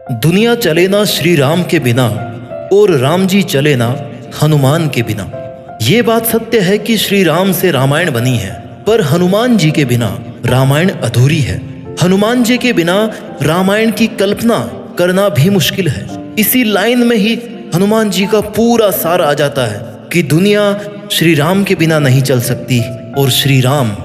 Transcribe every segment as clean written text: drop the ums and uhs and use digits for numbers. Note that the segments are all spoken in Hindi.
दुनिया चले ना श्री राम के बिना और राम जी चले ना हनुमान के बिना। ये बात सत्य है कि श्री राम से रामायण बनी है, पर हनुमान जी के बिना रामायण अधूरी है। हनुमान जी के बिना रामायण की कल्पना करना भी मुश्किल है। इसी लाइन में ही हनुमान जी का पूरा सार आ जाता है कि दुनिया श्री राम के बिना नहीं चल सकती और श्री राम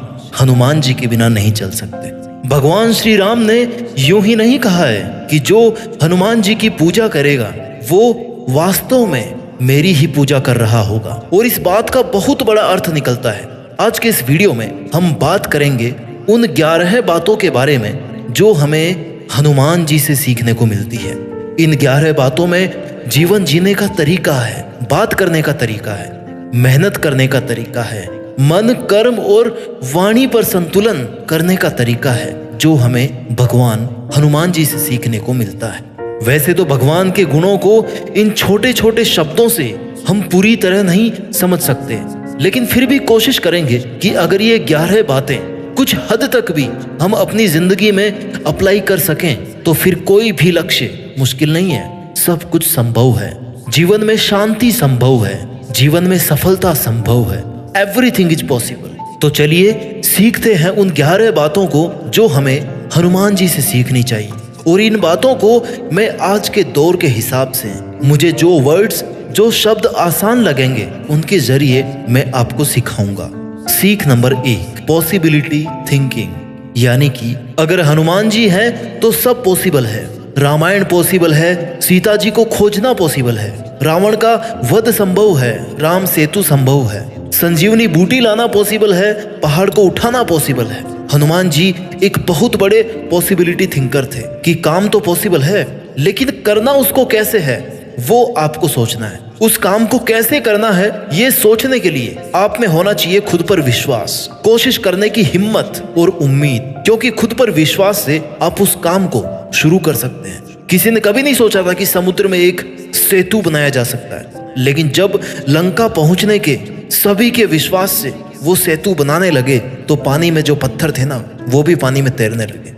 हनुमान जी के बिना नहीं चल सकते। भगवान श्री राम ने यूं ही नहीं कहा है कि जो हनुमान जी की पूजा करेगा वो वास्तव में मेरी ही पूजा कर रहा होगा, और इस बात का बहुत बड़ा अर्थ निकलता है। आज के इस वीडियो में हम बात करेंगे उन 11 बातों के बारे में जो हमें हनुमान जी से सीखने को मिलती है। इन 11 बातों में जीवन जीने का तरीका है, बात करने का तरीका है, मेहनत करने का तरीका है, मन, कर्म और वाणी पर संतुलन करने का तरीका है, जो हमें भगवान हनुमान जी से सीखने को मिलता है। वैसे तो भगवान के गुणों को इन छोटे छोटे शब्दों से हम पूरी तरह नहीं समझ सकते, लेकिन फिर भी कोशिश करेंगे कि अगर ये 11 बातें कुछ हद तक भी हम अपनी जिंदगी में अप्लाई कर सकें तो फिर कोई भी लक्ष्य मुश्किल नहीं है, सब कुछ संभव है। जीवन में शांति संभव है, जीवन में सफलता संभव है, एवरीथिंग इज पॉसिबल। तो चलिए सीखते हैं उन 11 बातों को जो हमें हनुमान जी से सीखनी चाहिए, और इन बातों को मैं आज के दौर के हिसाब से मुझे जो वर्ड्स, जो शब्द आसान लगेंगे उनके जरिए मैं आपको सिखाऊंगा। सीख नंबर 1, पॉसिबिलिटी थिंकिंग, यानी कि अगर हनुमान जी हैं तो सब पॉसिबल है। रामायण पॉसिबल है, सीता जी को खोजना पॉसिबल है, रावण का वध संभव है, राम सेतु संभव है, संजीवनी बूटी लाना पॉसिबल है, पहाड़ को उठाना पॉसिबल है। हनुमान जी एक बहुत बड़े पॉसिबिलिटी थिंकर थे कि काम तो पॉसिबल है, लेकिन करना उसको कैसे है वो आपको सोचना है। उस काम को कैसे करना है ये सोचने के लिए आप में होना चाहिए खुद पर विश्वास, कोशिश करने की हिम्मत और उम्मीद, क्योंकि खुद पर विश्वास से आप उस काम को शुरू कर सकते हैं। किसी ने कभी नहीं सोचा था कि समुद्र में एक सेतु बनाया जा सकता है, लेकिन जब लंका पहुंचने के सभी के विश्वास से वो सेतु बनाने लगे तो पानी में जो पत्थर थे ना वो भी पानी में तैरने लगे।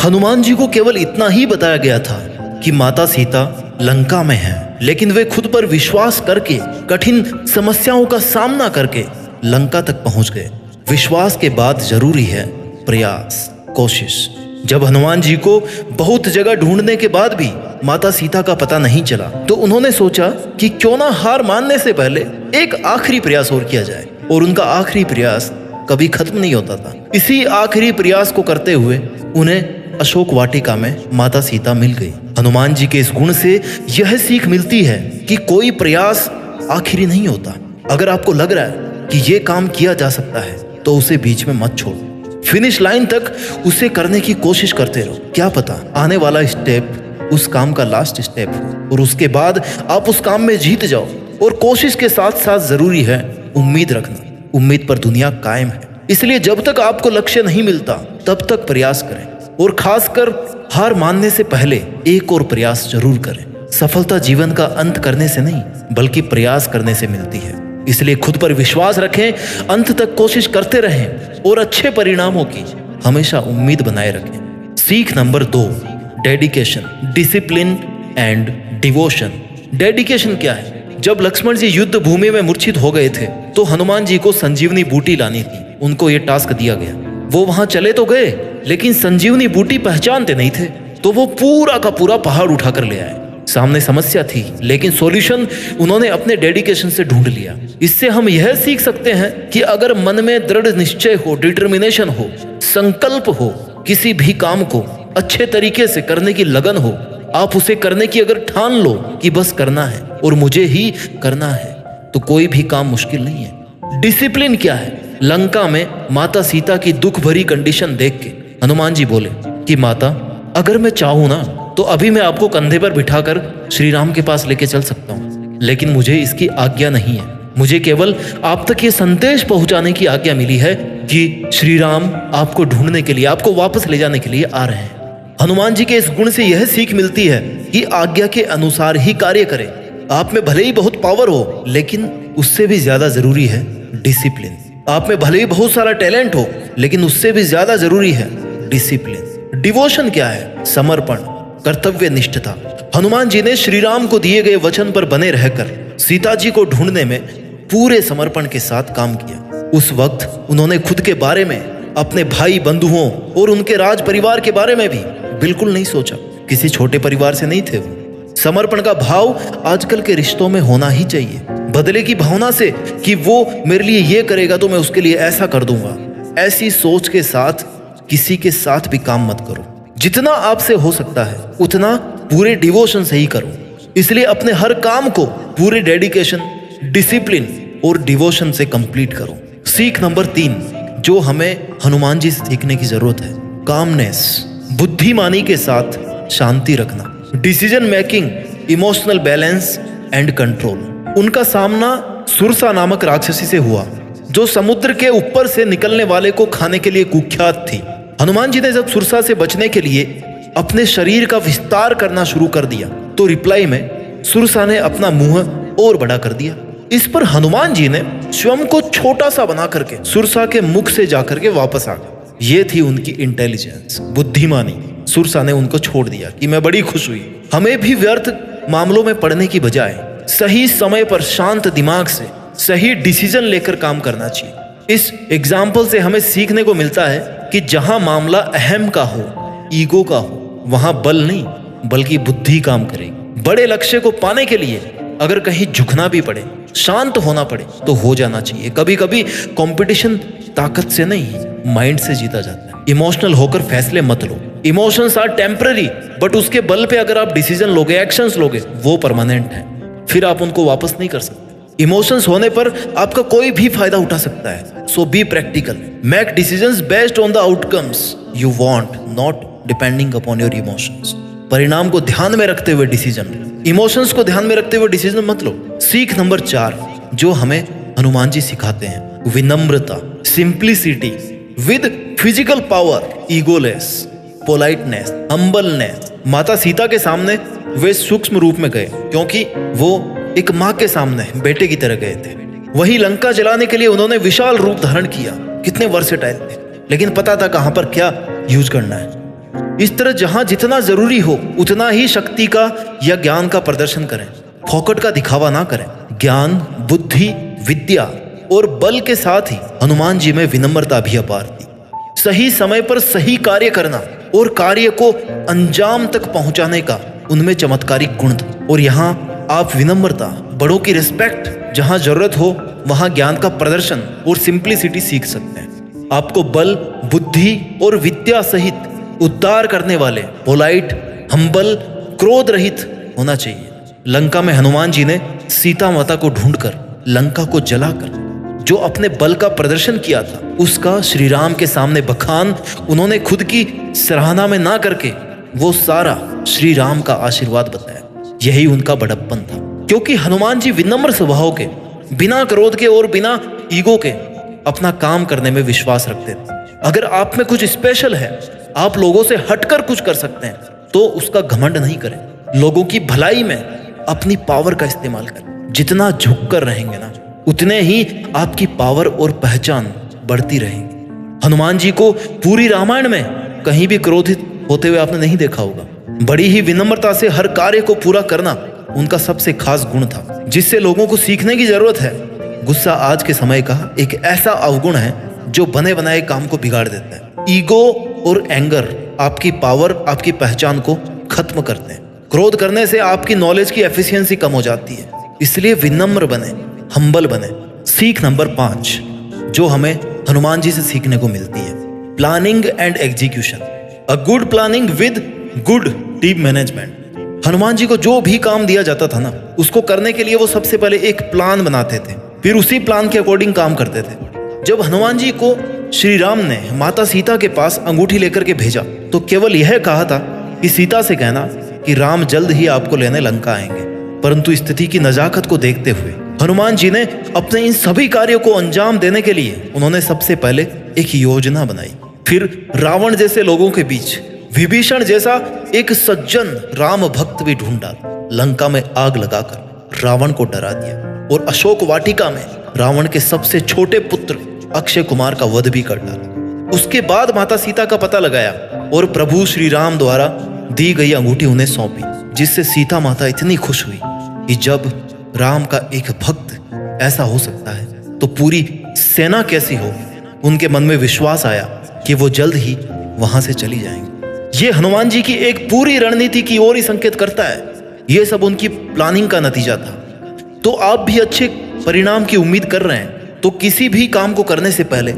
हनुमान जी को केवल इतना ही बताया गया था कि माता सीता लंका में है, लेकिन वे खुद पर विश्वास करके कठिन समस्याओं का सामना करके लंका तक पहुंच गए। विश्वास के बाद जरूरी है प्रयास, कोशिश। जब हनुमान जी को बहुत जगह ढूंढने के बाद भी माता सीता का पता नहीं चला तो उन्होंने सोचा कि क्यों ना हार मानने से पहले एक आखिरी प्रयास और किया जाए, और उनका आखिरी प्रयास कभी खत्म नहीं होता था। इसी आखिरी प्रयास को करते हुए उन्हें अशोक वाटिका में माता सीता मिल गई। हनुमान जी के इस गुण से यह सीख मिलती है कि कोई प्रयास आखिरी नहीं होता। अगर आपको लग रहा है कि यह काम किया जा सकता है तो उसे बीच में मत छोड़ो, फिनिश लाइन तक उसे करने की कोशिश करते रहो। क्या पता आने वाला स्टेप उस काम का लास्ट स्टेप हो और उसके बाद आप उस काम में जीत जाओ। और कोशिश के साथ साथ जरूरी है उम्मीद रखना। उम्मीद पर दुनिया कायम है, इसलिए जब तक आपको लक्ष्य नहीं मिलता तब तक प्रयास करें, और खासकर हार मानने से पहले एक और प्रयास जरूर करें। सफलता जीवन का अंत करने से नहीं बल्कि प्रयास करने से मिलती है। इसलिए खुद पर विश्वास रखें, अंत तक कोशिश करते रहें और अच्छे परिणामों की हमेशा उम्मीद बनाए रखें। सीख number 2, dedication, discipline and devotion. Dedication क्या है? जब लक्ष्मण जी युद्ध भूमि में मूर्छित हो गए थे तो हनुमान जी को संजीवनी बूटी लानी थी। उनको ये टास्क दिया गया। वो वहां चले तो गए, लेकिन संजीवनी बूटी पहचानते नहीं थे, तो वो पूरा का पूरा पहाड़ उठाकर ले आए। सामने समस्या थी, लेकिन सॉल्यूशन उन्होंने अपने डेडिकेशन से ढूंढ लिया। इससे हम यह सीख सकते हैं कि अगर मन में दृढ़ निश्चय हो, डिटर्मिनेशन हो, संकल्प हो, किसी भी काम को अच्छे तरीके से करने की लगन हो, आप उसे करने की अगर ठान लो कि बस करना है और मुझे ही करना है, तो कोई भी काम मुश्किल नहीं है। डिसिप्लिन क्या है? लंका में माता सीता की दुख भरी कंडीशन देख के हनुमान जी बोले कि माता, अगर मैं चाहूं ना तो अभी मैं आपको कंधे पर बिठाकर श्री राम के पास लेके चल सकता हूँ, लेकिन मुझे इसकी आज्ञा नहीं है। मुझे केवल आप तक ये संदेश पहुंचाने की आज्ञा मिली है कि श्री राम आपको ढूंढने के लिए, आपको वापस ले जाने के लिए आ रहे हैं। हनुमान जी के इस गुण से यह सीख मिलती है कि आज्ञा के अनुसार ही कार्य करें। आप में भले ही बहुत पावर हो, लेकिन उससे भी ज्यादा जरूरी है डिसिप्लिन। आप में भले ही बहुत सारा टैलेंट हो, लेकिन उससे भी ज्यादा जरूरी है डिसिप्लिन। डिवोशन क्या है? समर्पण। कर्तव्य निष्ठता। हनुमान जी ने श्री राम को दिए गए वचन पर बने रहकर सीता जी को ढूंढने में पूरे समर्पण के साथ काम किया। उस वक्त उन्होंने खुद के बारे में, अपने भाई बंधुओं और उनके राज परिवार के बारे में भी बिल्कुल नहीं सोचा। किसी छोटे परिवार से नहीं थे वो। समर्पण का भाव आजकल के रिश्तों में होना ही चाहिए। बदले की भावना से कि वो मेरे लिए ये करेगा तो मैं उसके लिए ऐसा कर दूंगा, ऐसी सोच के साथ किसी के साथ भी काम मत करो। जितना आपसे हो सकता है उतना पूरे डिवोशन से ही करो। इसलिए अपने हर काम को पूरे डेडिकेशन, डिसिप्लिन और डिवोशन से कंप्लीट करो। सीख नंबर 3 जो हमें हनुमान जी से सीखने की जरूरत है, कामनेस, बुद्धिमानी के साथ शांति रखना, decision making, emotional balance and control. उनका सामना सुरसा नामक राक्षसी से हुआ जो समुद्र के ऊपर से निकलने वाले को खाने के लिए कुख्यात थी। हनुमान जी ने जब सुरसा से बचने के लिए अपने शरीर का विस्तार करना शुरू कर दिया तो रिप्लाई में सुरसा ने अपना मुंह और बड़ा कर दिया। इस पर हनुमान जी ने स्वयं को छोटा सा बना करके सुरसा के मुख से जाकर के वापस आ गए। ये थी उनकी इंटेलिजेंस, बुद्धिमानी। सुरसा ने उनको छोड़ दिया कि मैं बड़ी खुश हुई। हमें भी व्यर्थ मामलों में पड़ने की बजाय सही समय पर शांत दिमाग से सही डिसीजन लेकर काम करना चाहिए। इस एग्जाम्पल से हमें सीखने को मिलता है कि जहां मामला अहम का हो, ईगो का हो, वहां बल नहीं बल्कि बुद्धि काम करेगी। बड़े लक्ष्य को पाने के लिए अगर कहीं झुकना भी पड़े, शांत होना पड़े तो हो जाना चाहिए। कभी कभी कंपटीशन ताकत से नहीं, माइंड से जीता जाता है। इमोशनल होकर फैसले मत लो। इमोशंस आर टेम्पररी, बट उसके बल पे अगर आप डिसीजन लोगे, एक्शंस लोगे, वो परमानेंट है। फिर आप उनको वापस नहीं कर सकते। इमोशंस होने पर आपका कोई भी फायदा उठा सकता है। So be practical, make decisions based on the outcomes you want, not depending upon your emotions. परिणाम को ध्यान में रखते हुए डिसीजन, इमोशंस को ध्यान में रखते हुए डिसीजन मत लो। सीख नंबर 4 जो हमें हनुमान जी सिखाते हैं, विनम्रता, simplicity with physical power, egoless, politeness, humbleness. माता सीता के सामने वे सूक्ष्म रूप में गए क्योंकि वो एक माँ के सामने बेटे की तरह गए थे। वही लंका जलाने के लिए उन्होंने विशाल रूप धारण किया। कितने वर्सेटाइल थे, लेकिन पता था कहां पर क्या यूज करना है। इस तरह जहां जितना जरूरी हो उतना ही शक्ति का या ज्ञान का प्रदर्शन करें। फोकट का दिखावा ना करें। ज्ञान, बुद्धि, विद्या और बल के साथ ही हनुमान जी में विनम्रता भी अपार थी। सही समय पर सही कार्य करना और कार्य को अंजाम तक पहुंचाने का उनमें चमत्कारिक गुण था। और यहाँ आप विनम्रता, बड़ों की रिस्पेक्ट, जहां जरूरत हो वहां ज्ञान का प्रदर्शन और सिंप्लिसिटी सीख सकते हैं। आपको बल, बुद्धि और विद्या सहित उद्धार करने वाले, पोलाइट, हम्बल, क्रोध रहित होना चाहिए। लंका में हनुमान जी ने सीता माता को ढूंढकर, लंका को जलाकर जो अपने बल का प्रदर्शन किया था उसका श्री राम के सामने बखान उन्होंने खुद की सराहना में ना करके वो सारा श्री राम का आशीर्वाद बताया। यही उनका बड़प्पन था, क्योंकि हनुमान जी विनम्र स्वभाव के, बिना क्रोध के और बिना ईगो के अपना काम करने में विश्वास रखते थे। अगर आप में कुछ स्पेशल है, आप लोगों से हटकर कुछ कर सकते हैं, तो उसका घमंड नहीं करें। लोगों की भलाई में अपनी पावर का इस्तेमाल करें। जितना झुक कर रहेंगे ना, उतने ही आपकी पावर और पहचान बढ़ती रहेगी। हनुमान जी को पूरी रामायण में कहीं भी क्रोधित होते हुए आपने नहीं देखा होगा। बड़ी ही विनम्रता से हर कार्य को पूरा करना उनका सबसे खास गुण था, जिससे लोगों को सीखने की जरूरत है। गुस्सा आज के समय का एक ऐसा अवगुण है जो बने बनाए काम को बिगाड़ देता है। ईगो और एंगर आपकी पावर, आपकी पहचान को खत्म करते हैं। क्रोध करने से आपकी नॉलेज की एफिशिएंसी कम हो जाती है। इसलिए विनम्र बने, हम्बल बने। सीख नंबर 5 जो हमें हनुमान जी से सीखने को मिलती है, planning and execution. A good planning with good team management. Hanuman ji को जो भी काम दिया जाता था ना, उसको करने के लिए वो सबसे पहले एक प्लान बनाते थे, फिर उसी प्लान के अकॉर्डिंग काम करते थे। जब हनुमान जी को श्री राम ने माता सीता के पास अंगूठी लेकर के भेजा तो केवल यह कहा था कि सीता से कहना कि राम जल्द ही आपको लेने लंका आएंगे। परंतु स्थिति की नजाकत को देखते हुए हनुमान जी ने अपने इन सभी कार्यों को अंजाम देने के लिए उन्होंने सबसे पहले एक योजना बनाई। फिर रावण जैसे लोगों के बीच विभीषण जैसा एक सज्जन राम भक्त भी ढूंढा, लंका में आग लगाकर रावण को डरा दिया और अशोक वाटिका में रावण के सबसे छोटे पुत्र अक्षय कुमार का वध भी कर डाला। उसके बाद माता सीता का पता लगाया और प्रभु श्री राम द्वारा दी गई अंगूठी उन्हें सौंपी, जिससे सीता माता इतनी खुश हुई कि जब राम का एक भक्त ऐसा हो सकता है तो पूरी सेना कैसी होगी। उनके मन में विश्वास आया कि वो जल्द ही वहां से चली जाएंगे। ये हनुमान जी की एक पूरी रणनीति की ओर ही संकेत करता है। ये सब उनकी प्लानिंग का नतीजा था। तो आप भी अच्छे परिणाम की उम्मीद कर रहे हैं तो किसी भी काम को करने से पहले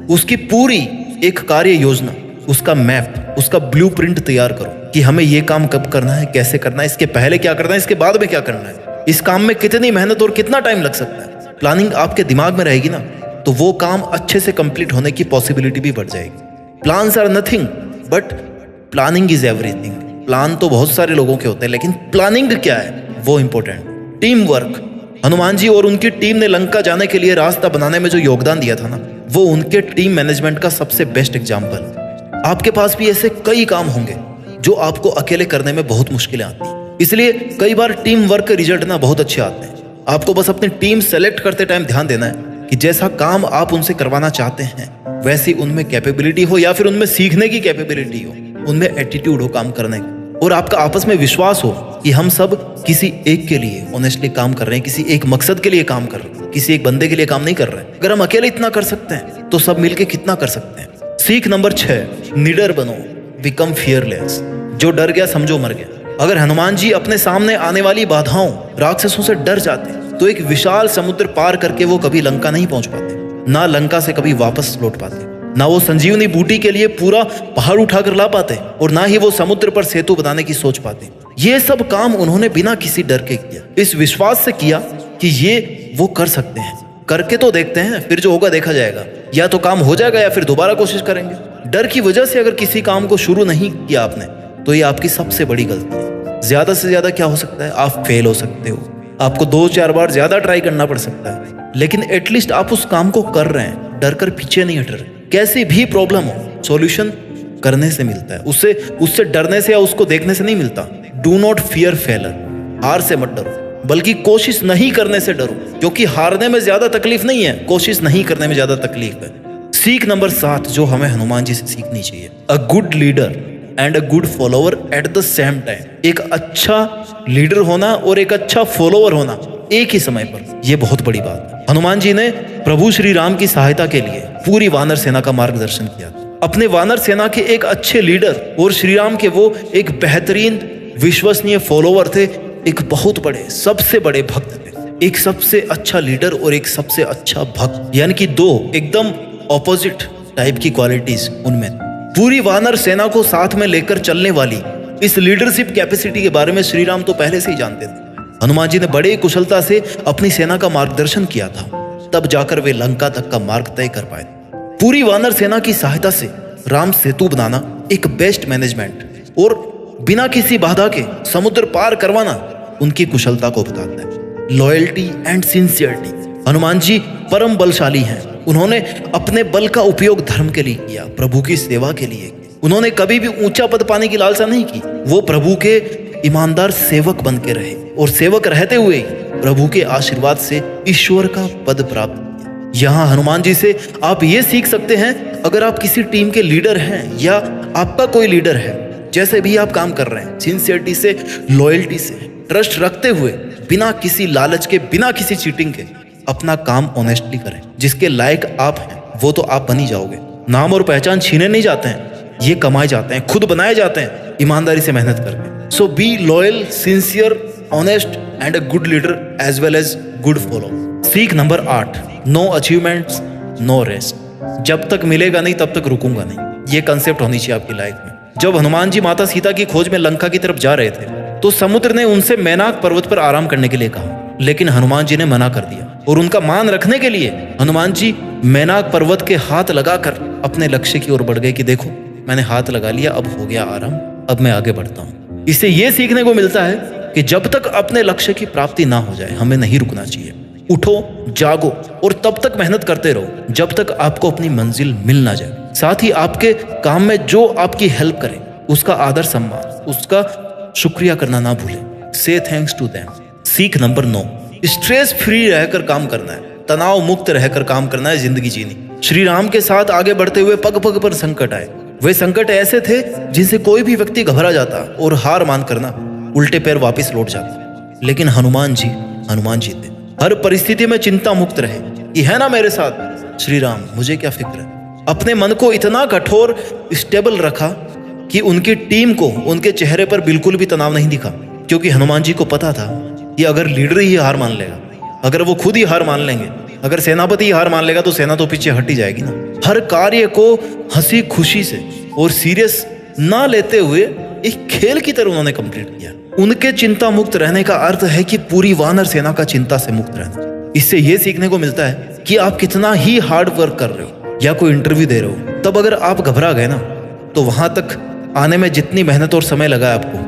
उसकी पूरी एक कार्य योजना, उसका मैप, उसका ब्लूप्रिंट तैयार करो कि हमें ये काम कब करना है, कैसे करना है, इसके पहले क्या करना है, इसके बाद में क्या करना है, इस काम में कितनी मेहनत और कितना टाइम लग सकता है। प्लानिंग आपके दिमाग में रहेगी ना तो वो काम अच्छे से कंप्लीट होने की पॉसिबिलिटी भी बढ़ जाएगी। Plans are nothing but planning is everything. Plan तो बहुत सारे लोगों के होते हैं लेकिन प्लानिंग क्या है वो important. Team work. Hanuman ji और उनकी टीम ने लंका जाने के लिए रास्ता बनाने में जो योगदान दिया था ना, वो उनके टीम मैनेजमेंट का सबसे बेस्ट एग्जाम्पल है। आपके पास भी ऐसे कई काम होंगे जो आपको अकेले करने में बहुत मुश्किलें आती हैं, इसलिए कई बार टीम वर्क के रिजल्ट ना बहुत अच्छे आते हैं। आपको बस अपनी टीम सेलेक्ट करते टाइम ध्यान देना है कि जैसा काम आप उनसे करवाना चाहते हैं वैसी उनमें कैपेबिलिटी हो या फिर उनमें सीखने की कैपेबिलिटी हो, उनमें एटीट्यूड हो काम करने का, और आपका आपस में विश्वास हो कि हम सब किसी एक के लिए ऑनेस्टली काम कर रहे हैं, किसी एक मकसद के लिए काम कर रहे हैं, किसी एक बंदे के लिए काम नहीं कर रहे हैं। अगर हम अकेले इतना कर सकते हैं तो सब मिलके कितना कर सकते हैं। सीख नंबर 6, निडर बनो, बिकम फियरलेस। जो डर गया समझो मर गया। अगर हनुमान जी अपने सामने आने वाली बाधाओं, राक्षसों से डर जाते तो एक विशाल समुद्र पार करके वो कभी लंका नहीं पहुंच पाते, ना लंका से कभी वापस लौट पाते, ना वो संजीवनी बूटी के लिए पूरा पहाड़ उठाकर ला पाते, और ना ही वो समुद्र पर सेतु बनाने की सोच पाते। ये सब काम उन्होंने बिना किसी डर के किया, इस विश्वास से किया कि ये वो कर सकते हैं। करके तो देखते हैं, फिर जो होगा देखा जाएगा। या तो काम हो जाएगा या फिर दोबारा कोशिश करेंगे। डर की वजह से अगर किसी काम को शुरू नहीं किया आपने तो ये आपकी सबसे बड़ी गलती है। ज्यादा से ज्यादा क्या हो सकता है, आप फेल हो सकते हो, आपको 2-4 बार ज्यादा ट्राई करना पड़ सकता है, लेकिन एटलीस्ट आप उस काम को कर रहे हैं, डर कर पीछे नहीं हट रहे। कैसी भी प्रॉब्लम हो, सॉल्यूशन करने से मिलता है, उससे डरने से या उसको देखने से नहीं मिलता। Do not fear failure. हार से मत डरो, बल्कि कोशिश नहीं करने से डरो, क्योंकि हारने में ज्यादा तकलीफ नहीं है, कोशिश नहीं करने में ज्यादा तकलीफ है। सीख नंबर 7 जो हमें हनुमान जी से सीखनी चाहिए, अ good leader and a good follower at the same time. एक अच्छा लीडर होना और एक अच्छा फॉलोवर होना एक ही समय पर, यह बहुत बड़ी बात है। हनुमान जी ने प्रभु श्री राम की सहायता के लिए पूरी वानर सेना का मार्गदर्शन किया। अपने वानर सेना के एक अच्छे लीडर और श्री राम के वो एक बेहतरीन विश्वसनीय फॉलोवर थे, एक बहुत बड़े, सबसे बड़े भक्त थे। एक सबसे अच्छा लीडर और एक सबसे अच्छा भक्त, यानी कि दो एकदम ऑपोजिट टाइप की क्वालिटीज उनमें। पूरी वानर सेना को साथ में लेकर चलने वाली इस लीडरशिप कैपेसिटी के बारे में श्री राम तो पहले से ही जानते थे। हनुमान जी ने बड़े कुशलता से अपनी सेना का मार्गदर्शन किया था, तब जाकर वे लंका तक का मार्ग तय कर पाए। पूरी वानर सेना की सहायता से राम सेतु बनाना, एक बेस्ट मैनेजमेंट और बिना किसी बाधा के समुद्र पार करवाना उनकी कुशलता को बताता है। Loyalty and sincerity. Hanuman ji परम बलशाली हैं। उन्होंने अपने बल का उपयोग धर्म के लिए किया, प्रभु की सेवा के लिए। उन्होंने कभी भी ऊंचा पद पाने की लालसा नहीं की। वो प्रभु के ईमानदार सेवक बन के रहे और सेवक रहते हुए प्रभु के आशीर्वाद से ईश्वर का पद प्राप्त किया। यहाँ हनुमान जी से आप ये सीख सकते हैं, अगर आप किसी टीम के लीडर हैं या आपका कोई लीडर है, जैसे भी आप काम कर रहे हैं, सिंसियरिटी से, लॉयल्टी से, ट्रस्ट रखते हुए, बिना किसी लालच के, बिना किसी चीटिंग के अपना काम ऑनेस्टली करें। जिसके लायक आप हैं वो तो आप बन ही जाओगे। नाम और पहचान छीने नहीं जाते हैं, ये कमाए जाते हैं, खुद बनाए जाते हैं ईमानदारी से मेहनत करके। So be loyal, sincere, honest and a good leader as well as good follower. सीख number 8, no achievements no rest. जब तक मिलेगा नहीं तब तक रुकूंगा नहीं, ये कंसेप्ट होनी चाहिए आपकी लाइफ में। जब हनुमान जी माता सीता की खोज में लंका की तरफ जा रहे थे तो समुद्र ने उनसे मैनाक पर्वत पर आराम करने के लिए कहा, लेकिन हनुमान जी ने मना कर दिया। और उनका मान रखने के लिए हनुमान जी मैनाक पर्वत के हाथ लगाकर अपने लक्ष्य की ओर बढ़ गए कि देखो मैंने हाथ लगा लिया, अब हो गया आराम, अब मैं आगे बढ़ता हूँ। इससे ये सीखने को मिलता है कि जब तक अपने लक्ष्य की प्राप्ति ना हो जाए हमें नहीं रुकना चाहिए। उठो, जागो और तब तक मेहनत करते रहो जब तक आपको अपनी मंजिल मिल ना जाए। साथ ही आपके काम में जो आपकी हेल्प करे उसका आदर सम्मान, उसका शुक्रिया करना ना भूलें। से थैंक्स टू देम। सीख नंबर 9, स्ट्रेस फ्री रहकर काम करना है, तनाव मुक्त रहकर काम करना है, जिंदगी जीनी। श्री राम के साथ आगे बढ़ते हुए पग पग पर संकट आए, वे संकट ऐसे थे जिनसे कोई भी व्यक्ति घबरा जाता और हार मान करना उल्टे पैर वापस लौट जाता। लेकिन हनुमान जी थे। हर परिस्थिति में चिंता मुक्त रहे कि है ना मेरे साथ श्री राम, मुझे क्या फिक्र है। अपने मन को इतना कठोर स्टेबल रखा कि उनकी टीम को उनके चेहरे पर बिल्कुल भी तनाव नहीं दिखा, क्योंकि हनुमान जी को पता था कि अगर लीडर ही हार मान लेगा, अगर वो खुद ही हार मान लेंगे, अगर सेनापति ही हार मान लेगा तो सेना तो पीछे हट ही जाएगी ना। हर कार्य को हंसी खुशी से और सीरियस ना लेते हुए एक खेल की तरह उन्होंने कंप्लीट किया। उनके चिंता मुक्त रहने का अर्थ है कि पूरी वानर सेना का चिंता से मुक्त रहना। इससे यह सीखने को मिलता है कि आप कितना ही हार्ड वर्क कर रहे हो या कोई इंटरव्यू दे रहे हो, तब अगर आप घबरा गए ना तो वहां तक आने में जितनी मेहनत और समय लगा आपको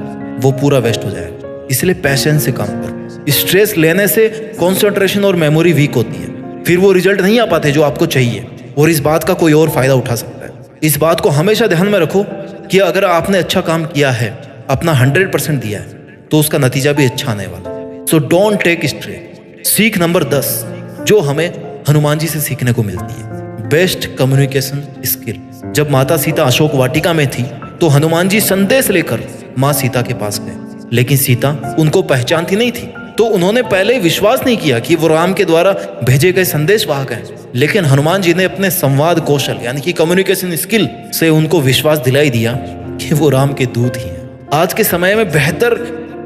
वो पूरा वेस्ट हो जाएगा। इसलिए पैशंस से काम करो। स्ट्रेस लेने से कंसंट्रेशन और मेमोरी वीक होती है, फिर वो रिजल्ट नहीं आ पाते जो आपको चाहिए, और इस बात का कोई और फायदा उठा सकता है। इस बात को हमेशा ध्यान में रखो कि अगर आपने अच्छा काम किया है, अपना 100% दिया है, तो उसका नतीजा भी अच्छा आने वाला। So don't take stress. सीख नंबर 10 जो हमें हनुमान जी से सीखने को मिलती है, बेस्ट कम्युनिकेशन स्किल। जब माता सीता अशोक वाटिका में थी तो हनुमान जी संदेश लेकर माँ सीता के पास गए, लेकिन सीता उनको पहचानती नहीं थी, तो उन्होंने पहले विश्वास नहीं किया कि वो राम के द्वारा भेजे गए संदेश वाहक हैं। लेकिन हनुमान जी ने अपने संवाद कौशल यानी कि कम्युनिकेशन स्किल से उनको विश्वास दिलाई दिया कि वो राम के दूत ही हैं। आज के समय में बेहतर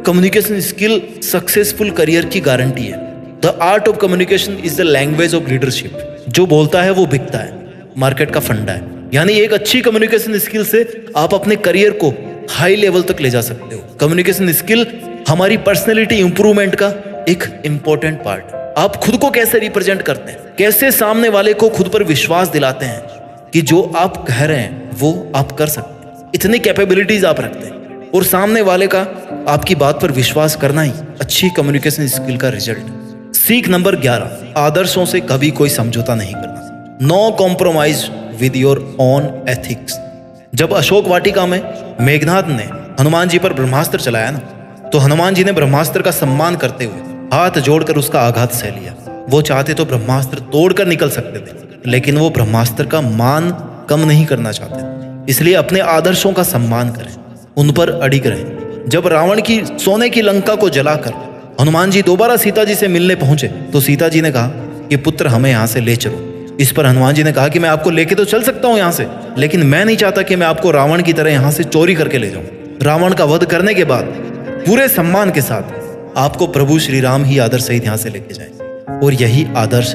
कम्युनिकेशन स्किल सक्सेसफुल करियर की गारंटी है। The art of communication is the language of leadership. जो बोलता है वो बिकता है, मार्केट का फंडा है। यानी एक अच्छी कम्युनिकेशन स्किल से आप अपने करियर को हाई लेवल तक ले जा सकते हो। कम्युनिकेशन स्किल हमारी पर्सनैलिटी इंप्रूवमेंट का एक इंपॉर्टेंट पार्ट है। आप खुद को कैसे रिप्रेजेंट करते हैं, कैसे सामने वाले को खुद पर विश्वास दिलाते हैं कि जो आप कह रहे हैं वो आप कर सकते हैं, इतनी कैपेबिलिटीज आप रखते हैं, और सामने वाले का आपकी बात पर विश्वास करना ही अच्छी कम्युनिकेशन स्किल का रिजल्ट है। सीख नंबर 11 आदर्शों से कभी कोई समझौता नहीं करना। No compromise with your own ethics. जब अशोक वाटिका में मेघनाद ने हनुमान जी पर ब्रह्मास्त्र चलाया ना, तो हनुमान जी ने ब्रह्मास्त्र का सम्मान करते हुए हाथ जोड़कर उसका आघात सह लिया। वो चाहते तो ब्रह्मास्त्र तोड़कर निकल सकते थे, लेकिन वो ब्रह्मास्त्र का मान कम नहीं करना चाहते। इसलिए अपने आदर्शों का सम्मान करें, उन पर अडिग रहें। जब रावण की सोने की लंका को जलाकर हनुमान जी दोबारा सीता जी से मिलने पहुंचे, तो सीता जी ने कहा कि पुत्र हमें यहाँ से ले चलो। इस पर हनुमान जी ने कहा कि मैं आपको लेके तो चल सकता हूँ यहाँ से, लेकिन मैं नहीं चाहता कि मैं आपको रावण की तरह यहाँ से चोरी करके ले जाऊँ। रावण का वध करने के बाद पूरे सम्मान के साथ आपको प्रभु श्री राम ही आदर्श सहित यहाँ से लेके जाएंगे, और यही आदर्श,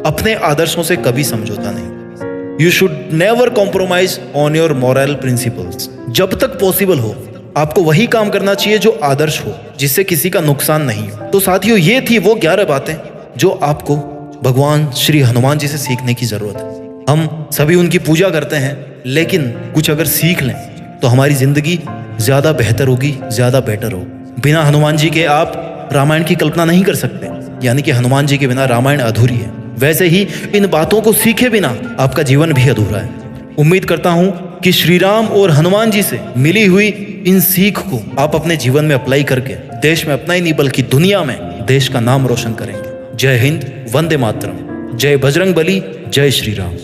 अपने आदर्शों से कभी समझौता नहीं। You should never compromise on your moral principles. जब तक पॉसिबल हो आपको वही काम करना चाहिए जो आदर्श हो, जिससे किसी का नुकसान नहीं हो। तो साथियों, ये थी वो 11 बातें जो आपको भगवान श्री हनुमान जी से सीखने की जरूरत है। हम सभी उनकी पूजा करते हैं, लेकिन कुछ अगर सीख लें तो हमारी जिंदगी ज्यादा बेहतर होगी, ज्यादा बेटर होगी। बिना हनुमान जी के आप रामायण की कल्पना नहीं कर सकते, यानी कि हनुमान जी के बिना रामायण अधूरी है। वैसे ही इन बातों को सीखे बिना आपका जीवन भी अधूरा है। उम्मीद करता हूं कि श्री राम और हनुमान जी से मिली हुई इन सीख को आप अपने जीवन में अप्लाई करके देश में अपना ही नहीं बल्कि दुनिया में देश का नाम रोशन करेंगे। जय हिंद, वंदे मातरम, जय बजरंग बली, जय श्री राम।